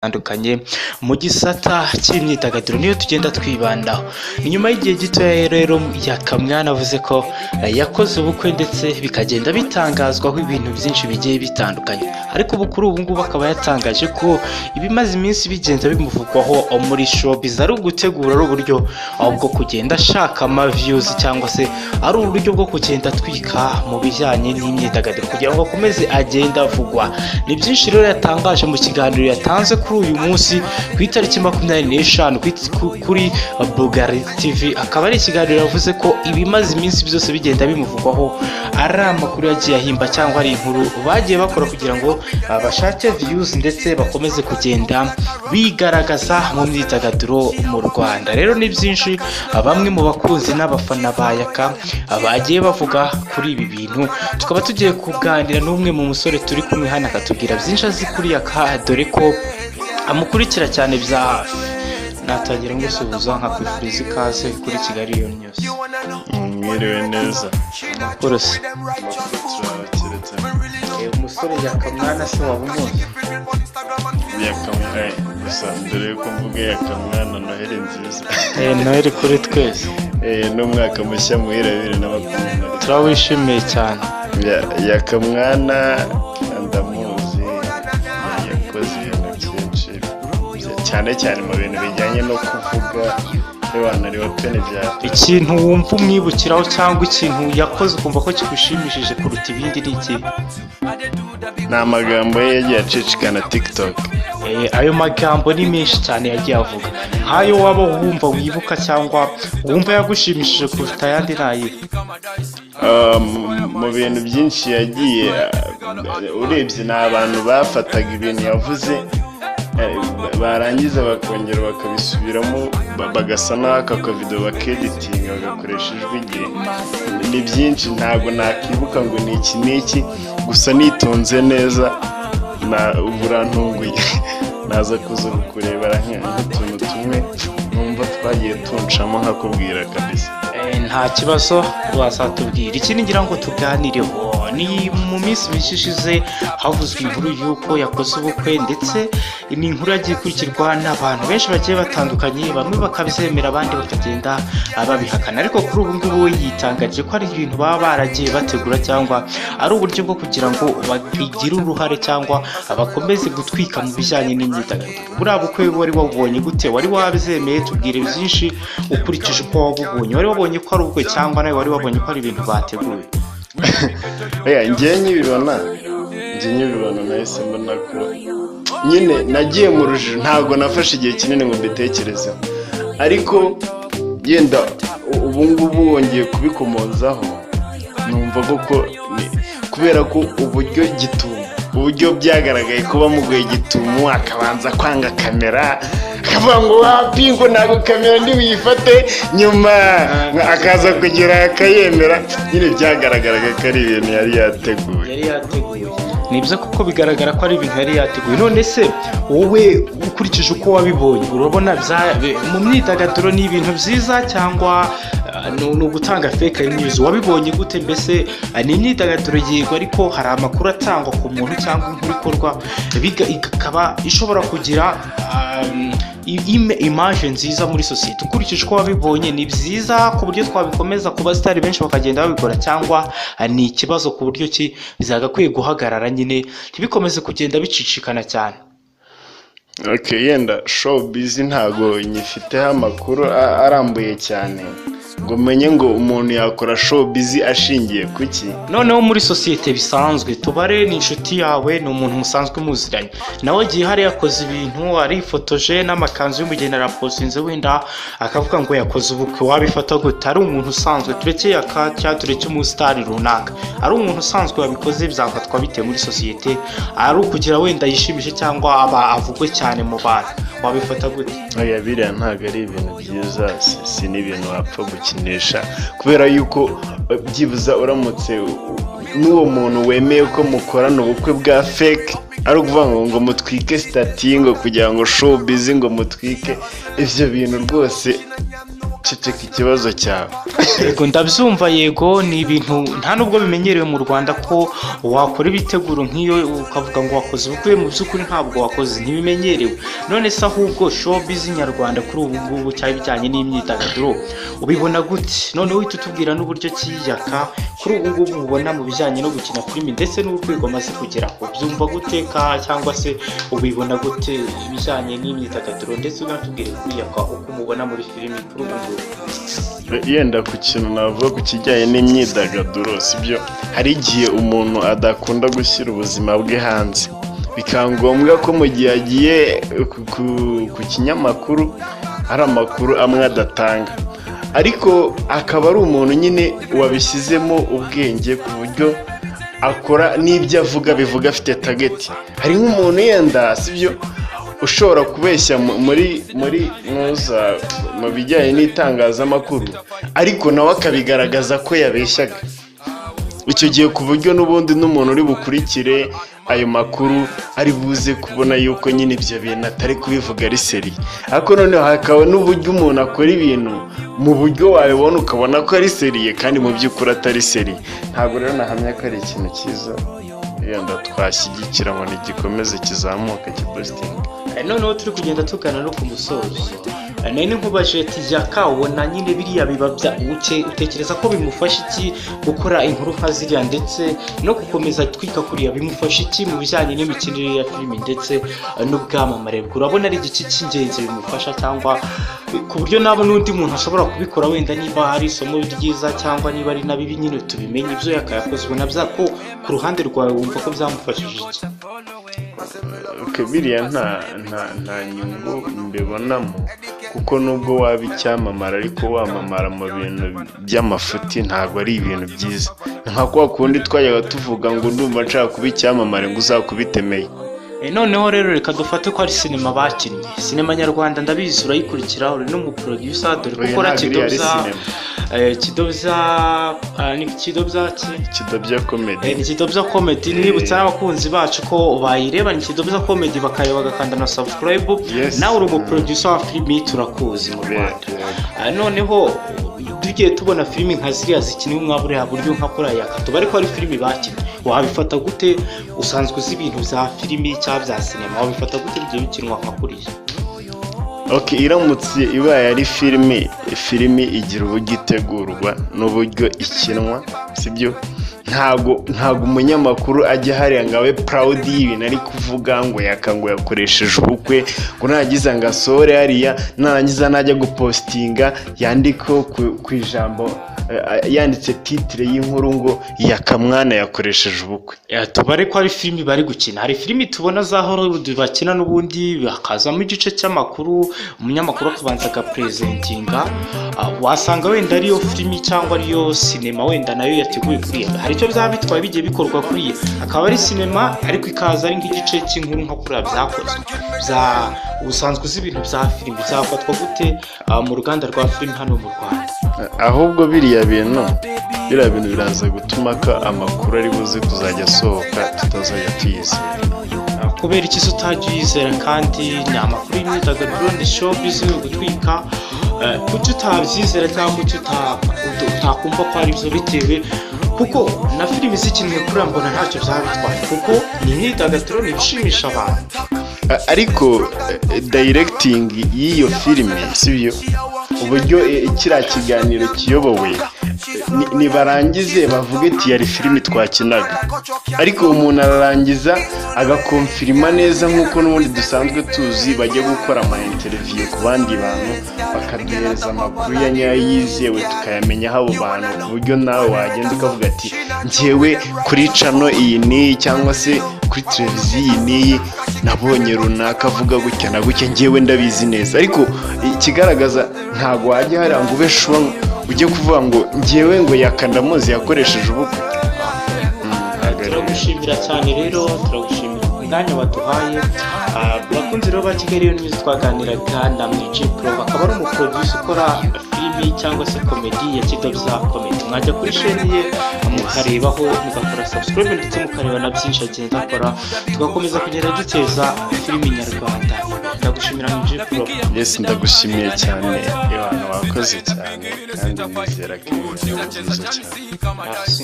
Tandukanye mu gisata cy'imyidagaduro niyo tugenda twibandaho. Nyuma y'igihe gito rero Yakamwana avuze ko yakoze ubukwe ndetse bikagenda bitangazwaho ibintu byinshi bigiye bitandukanye, ariko ubu kuri ubu ngubu akaba yatangaje ko ibimaze iminsi bigenda bimuvugwaho muri showbiz ari ugutegura ari uburyo bwo kugenda ashaka ama views cyangwa se ari uburyo bwo kugenda twika mu bijyanye n'imyidagaduro kugira ngo akomeze agenda avugwa. Ni byinshi rero yatangaje mu kiganiro yatanze kuri uyu munsi ku itariki 25 kuri Bugari TV. Akaba ari ikiganiro yavuze ko ibimaze iminsi byose bigenda bimuvugwaho ari amakuru yagiye ahimba cyangwa ari inkuru bagiye bakora kugira ngo bashake views ndetse bakomeze kugenda bigaragaza mu myidagaduro mu Rwanda. Rero ni byinshi bamwe mu bakunzi n'abafana ba Yaka bagiye bavuga kuri ibi bintu, tukaba tugiye kuganira n'umwe mu musore turi kumwe hano akatubwira byinshi azi kuri Yaka, dore ko amukurikira cyane bya hafi. Natangira ngusuhuza nkakwifuriza ikaze kuri Kigali News. Mwiriwe neza. Kurose Turabakeretse. umusore Yakamwana se wabumuzi? Yakamwana gusa mbere yuko mvuga Yakamwana Noheli nziza. Noheli kuri twese. N'umwaka mushya muhira 2020. Turawishimiye cyane. Yakamwana ndamuzi, yakoze ibintu byinshi cyane cyane mu bintu bijyanye no kuvuga n'abantu ari opene bya ikintu wumva umwibukiraho cyangwa ikintu yakoze ukumva ko kigushimishije kuruta ibindi ni iki? ni amagambo ye yagiye acicikana TikTok. Ayo magambo ni menshi cyane yagiye avuga. Hayo waba wumva wibuka cyangwa wumva yagushimishije kuruta ayandi nayi? Mu bintu byinshi yagiye urebye n'abantu bafataga ibintu yavuze barangiza bakongera bakabisubiramo bagasa n'aka video bakeditinga bagakoresha ijwi rye. Ni byinshi ntabwo nakibuka ngo ni iki n'iki, gusa nitonze neza na uburantunguye naza kuza kukurebera nk'utuntu tumwe numva twagiye tunshamo nkakubwira kabisa. Nta kibazo wazatubwira. Ikindi ngira ngo tuganireho ni mu minsi mishishize havuzwe inkuru y'uko yakoze ubukwe ndetse ni inkuru yagiye ikurikirwa n'abantu benshi bagiye batandukanye, bamwe bakabizemera abandi bakagenda babihakana, ariko kuri ubu ngubu we yitangaje ko ari ibintu baba baragiye bategura cyangwa ari uburyo bwo kugira ngo bagire uruhare cyangwa bakomeze gutwika mu bijyanye n'imyidagaduro. Buriya bukwe wari wabonye gute? Wari wabizemeye? Tubwire byinshi ukurikije uko wabubonye. Wari wabonye ko ari ubukwe cyangwa nawe wari wabonye ko ari ibintu bateguye? Njye nyibibona nahise mbona ko nyine nagiye mu rujijo, ntabwo nafashe igihe kinini ngo mbitekerezeho, ariko yenda ubu ngubu wongeye kubikomozaho numva ko kubera ko uburyo byagaragaye kuba mugoye Gitumo akabanza kwanga kamera akavuga ngo wapi ngo ntabwo kamera ndi buyifate, nyuma akaza kugira akayemera. Nyine byagaragaraga ko ari ibintu yari yateguye. Nibyo kuko bigaragara ko ari ibintu yari yateguye. None se wowe ukurikije uko wabibonye urabona mu myidagaduro ni ibintu byiza cyangwa ni ugutanga fake news? Wabibonye gute? Mbese ni imyidagaduro yego, ariko hari amakuru atangwa ku muntu cyangwa inkuru ikorwa ikaba ishobora kugira image nziza muri society. Ukurikije uko wabibonye ni byiza ku buryo twabikomeza kuba sitari benshi bakagenda babikora, cyangwa ni ikibazo ku buryo ki bizagakwiye guhagarara nyine ntibikomeze kugenda bicicikana cyane? Yenda showbiz ntago nyifiteho amakuru arambuye cyane ngo menye ngo umuntu yakora showbiz ashingiye kuki. Noneho muri societe bisanzwe tubare ni inshuti yawe, ni umuntu musanzwe muziranye, nawe gihe hari yakoze ibintu arifotoje n'amakanzu y'umugeni arapostinze wenda akavuga ngo yakoze ubukwe, wabifata gute? Ari umuntu usanzwe turekeye tureke umusitari runaka, ari umuntu usanzwe wabikoze byafatwa bite muri societe? Ari ukugira wenda yishimishe cyangwa avugwe cyane mu bantu, wabifata gute? Biriya ntabwo ari ibintu byiza, si n'ibintu wapfa gukinisha, kubera yuko byibuza uramutse n'uwo muntu wemeye ko mukorana ubukwe bwa fake ari ukuvuga ngo mutwike stati ngo kugira ngo showbiz ngo mutwike ibyo bintu rwose ceceka ikibazo cyawe. yego ndabyumva, yego ni ibintu nta nubwo bimenyerewe mu Rwanda ko wakora ibiteguro nk'iyo ukavuga ngo wakoze ubukwe, mu by'ukuri ntabwo wakoze, ntibimenyerewe. None se ahubwo showbiz nyarwanda kuri ubu ngubu cyari bijyanye n'imyidagaduro ubibona gute? None uhita utubwira n'uburyo kiyaka kuri ubu ngubu ubona mu bijyanye no gukina filimi ndetse n'urwego amaze kugeraho, byumva guteka cyangwa se ubibona gute ibijyanye n'imyidagaduro, ndetse unatubwire kwiyaka uko umubona muri filimi kuri ubu ngubu. Yenda ku kintu navuga ku kijyanye n'imyidagaduro, sibyo, hari igihe umuntu adakunda gushyira ubuzima bwe hanze, bikaba ngombwa ko mu gihe agiye ku kinyamakuru hari amakuru amwe adatanga, ariko akaba ari umuntu nyine wabishyizemo ubwenge ku buryo akora n'ibyo avuga bivuga afite tageti. Hari nk'umuntu yenda, sibyo, ushobora kubeshya mu bijyanye n'itangazamakuru, ariko nawe akabigaragaza ko yabeshyaga. Icyo gihe ku buryo n'ubundi n'umuntu uri bukurikire ayo makuru ari buze kubona yuko nyine ibyo bintu atari kubivuga ari seri. Ariko noneho hakaba n'uburyo umuntu akora ibintu mu buryo wabibona ukabona ko ari seriye kandi mu by'ukuri atari seri. Ntabwo rero nahamya ko ari ikintu cyiza yenda twashyigikira ngo nigikomeze kizamuka kipositinga. Noneho turi kugenda tugana no ku musozo, nari nkubaje ati Yaka ubona nyine biriya biba utekereza ko bimufasha iki gukora inkuru nka ziriya ndetse no gukomeza twika kuriya, bimufasha iki mu bijyanye n'imikinire ya filimi ndetse n'ubwamamare bwe? Urabona ari igiki cy'ingenzi bimufasha, cyangwa ku buryo nabo n'undi muntu ashobora kubikora, wenda niba hari isomo ryiza cyangwa niba ari na bibi nyine tubimenye ibyo Yaka yakoze, ubona ko ku ruhande rwawe wumva ko byamufashije iki? Biriya nta nyungu mbibonamo, kuko nubwo waba icyamamara ariko wamamara mu bintu by'amafuti ntabwo ari ibintu byiza. Nka kwa kundi twajyaga tuvuga ngo ndumva nshaka kuba icyamamare ngo uzakubitemeye. Noneho rero reka dufate ko ari sinema bakinnye, sinema nyarwanda ndabizi urayikurikira, uri n'umuproducer, dore ko ukora Kidobya comedy. Ni Kidobya comedy, nibutsa n'abakunzi bacu ko bayireba, ni Kidobya comedy bakareba bagakanda na subscribe. Nawe uri umuproducer wa filimi turakuzi mu Rwanda. Noneho tugiye tubona filimi nka ziriya zikiniwe mwaburiya buryo nka kuri Yaka, tuba ariko ari filimi bakinnye, wabifata gute? Usanzwe uzi ibintu bya filimi cyangwa bya sinema, wabifata gute ibyo bikinwa nka kuriya? Iramutse ibaye ari filimi igira uburyo itegurwa n'uburyo ikinwa, sibyo? Ntago umunyamakuru ajya hariya ngo abe proud y'ibintu ari kuvuga ngo Yaka ngo yakoresheje ubukwe, ngo nagize ngo asore hariya, narangiza najya gupostinga yandiko ku ijambo yanditse titre y'inkuru ngo Yaka mwana yakoresheje ubukwe. Tubare ko ari filimi bari gukina. Hari filimi tubona za Hollywood bakina n'ubundi bakazamo igice cy'amakuru, umunyamakuru akabanza agapresentinga, wasanga wenda ariyo filimi cyangwa ariyo sinema wenda nayo yateguye kuriya. Hari icyo byaba bitwaye bigiye bikorwa kuriya, akaba ari sinema ariko ikaza ari nk'igice cy'inkuru nka kuriya byakozwe. Ubusanzwe uzi ibintu bya filimi byafatwa gute mu ruganda rwa filimi hano mu Rwanda? Ahubwo biriya bintu biraza gutuma ko amakuru ari buze kuzajya asohoka tutazajya tuyizera. Kubera iki utajya uyizera kandi ni amakuru y'imyidagaduro, ni showbiz gutwika? Kuki utabyizera cyangwa kuki utakumva ko ari byo? Bitewe kuko na filimi zikinwe kuri mbona ntacyo byaba bitwaye, kuko ni imyidagaduro, ni ibishimisha abantu. Ariko directing y'iyo filime, sibyo, uburyo kiriya kiganiro kiyobowe, nibarangize bavuga ati yari filimi twakinaga, ariko umuntu ararangiza agakonfirima neza nk'uko n'ubundi dusanzwe tuzi bajya gukora ama interview ku bandi bantu, bakaduhereza amakuru ya nyayo yizewe tukayamenya abo bantu, ku buryo nawe wagenda ukavuga ati njyewe kuri channel iyi n'iyi cyangwa se kuri televiziyo iyi n'iyi nabonye runaka avuga gutya na gutya, njyewe ndabizi neza. Ariko ikigaragaza ntabwo wajya hariya ngo ube shuwa ujye kuvuga ngo njyewe ngo Yaka ndamuzi yakoresheje ubukwe. Turagushimira cyane rero, turagushimira mwanya waduhaye. Bakunze rero ba Kigali News twaganiraga na Mg Pro, akaba ari umuproducer ukora filimi cyangwa se komedi ya Kidobza Comedy. Mwajya kuri chaîne ye mukarebaho, mugakora subscribe ndetse mukareba na byinshi agenda akora, tugakomeza kugenda duteza filimi nyarwanda. Ndagushimira Mg Pro. Yes, ndagushimiye cyane Yohana, wakoze cyane kandi nizera ko ibintu byiza cyane. Merci.